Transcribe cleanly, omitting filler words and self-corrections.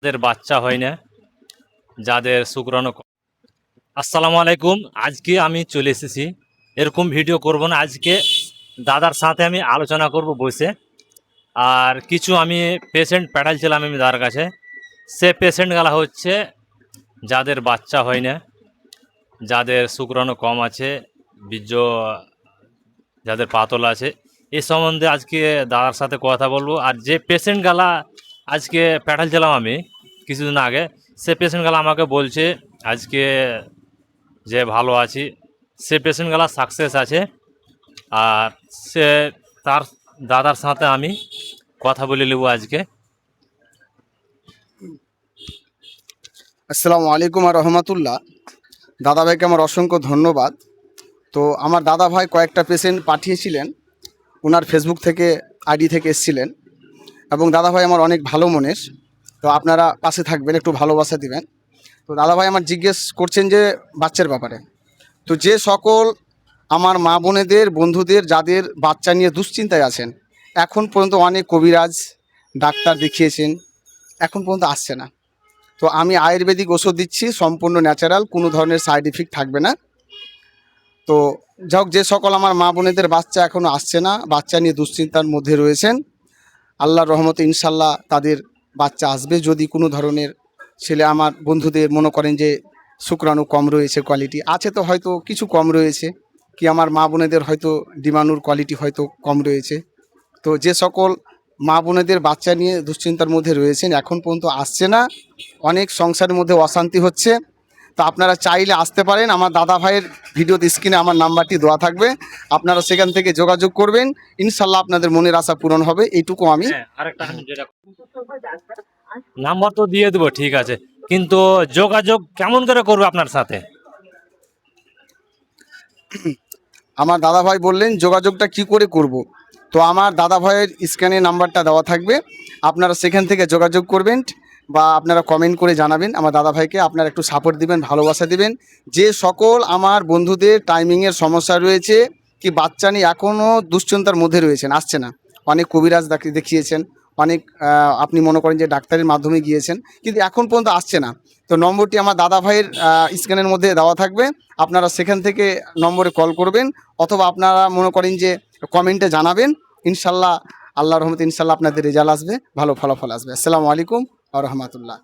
যাদের বাচ্চা হয় না, যাদের শুক্রাণু আসসালামু আলাইকুম। আজকে আমি চলে এসেছি, এরকম ভিডিও করব না। আজকে দাদার সাথে আমি আলোচনা করব বসে। আর কিছু আমি পেশেন্ট পাঠাইছিলাম আমি দাদার কাছে। সে পেশেন্টগুলা হচ্ছে যাদের বাচ্চা হয় না, যাদের শুক্রাণু কম আছে, বীর্য যাদের পাতলা আছে, এই সম্বন্ধে আজকে দাদার সাথে কথা বলবো। আর যে পেশেন্টগুলা আজকে পাঠাইছিলাম আমি কিছুদিন আগে, সে পেশেন্টগুলা আমাকে বলছে আজকে যে ভালো আছি, সে পেশেন্টগুলা সাকসেস আছে। আর সে তার দাদার সাথে আমি কথা বলে নেব আজকে। আসসালামু আলাইকুম আর রহমতুল্লাহ। দাদা ভাইকে আমার অসংখ্য ধন্যবাদ। তো আমার দাদা ভাই কয়েকটা পেশেন্ট পাঠিয়েছিলেন, ওনার ফেসবুক থেকে আইডি থেকে এসেছিলেন, এবং দাদা ভাই আমার অনেক ভালো মনের। তো আপনারা পাশে থাকবেন, একটু ভালোবাসা দিবেন। তো দাদা ভাই আমার জিজ্ঞেস করছেন যে বাচ্চার ব্যাপারে। তো যে সকল আমার মা বোনেদের বন্ধুদের যাদের বাচ্চা নিয়ে দুশ্চিন্তায় আছেন, এখন পর্যন্ত অনেক কবিরাজ ডাক্তার দেখিয়েছেন, এখন পর্যন্ত আসছে না। তো আমি আয়ুর্বেদিক ওষুধ দিচ্ছি, সম্পূর্ণ ন্যাচারাল, কোনো ধরনের সাইড ইফেক্ট থাকবে না। তো যাই হোক, যে সকল আমার মা বোনেদের বাচ্চা এখনও আসছে না, বাচ্চা নিয়ে দুশ্চিন্তার মধ্যে রয়েছেন, আল্লাহর রহমতে ইনশাল্লাহ তাদের বাচ্চা আসবে। যদি কোনো ধরনের ছেলে আমার বন্ধুদের মনে করেন যে শুক্রাণু কম রয়েছে, কোয়ালিটি আছে, তো হয়তো কিছু কম রয়েছে, কি আমার মা বোনেদের হয়তো ডিমানুর কোয়ালিটি হয়তো কম রয়েছে। তো যে সকল মা বোনেদের বাচ্চা নিয়ে দুশ্চিন্তার মধ্যে রয়েছেন, এখন পর্যন্ত আসছে না, অনেক সংসারের মধ্যে অশান্তি হচ্ছে, তো আপনারা চাইলে আসতে পারেন। আমার দাদা ভাইয়ের ভিডিওতে স্ক্রিনে আমার নাম্বারটি দেওয়া থাকবে, আপনারা সেখান থেকে যোগাযোগ করবেন, ইনশাল্লাহ আপনাদের মনের আশা পূরণ হবে, এইটুকু আমি। আরেকটা আমি যেটা নাম্বার তো দিয়ে দেবো, ঠিক আছে, কিন্তু যোগাযোগ কেমন করে করবো আপনার সাথে? আমার দাদা ভাই বললেন যোগাযোগটা কি করে করব। তো আমার দাদা ভাইয়ের স্ক্যানে নাম্বারটা দেওয়া থাকবে, আপনারা সেখান থেকে যোগাযোগ করবেন, বা আপনারা কমেন্ট করে জানাবেন আমার দাদা ভাইকে। আপনারা একটু সাপোর্ট দিবেন, ভালোবাসা দিবেন। যে সকল আমার বন্ধুদের টাইমিংয়ের সমস্যা রয়েছে, কি বাচ্চা নিয়ে এখনও দুশ্চিন্তার মধ্যে রয়েছেন, আসছে না, অনেক কবিরাজ দেখিয়েছেন, অনেক আপনি মনে করেন যে ডাক্তারের মাধ্যমে গিয়েছেন, কিন্তু এখন পর্যন্ত আসছে না। তো নম্বরটি আমার দাদা ভাইয়ের স্ক্যানের মধ্যে দেওয়া থাকবে, আপনারা সেখান থেকে নম্বরে কল করবেন, অথবা আপনারা মনে করেন যে কমেন্টে জানাবেন। ইনশাল্লাহ আল্লাহর রহমতে ইনশাল্লাহ আপনাদের রেজাল্ট আসবে, ভালো ফলাফল আসবে। আসসালামু আলাইকুম ওয়া রাহমাতুল্লাহ।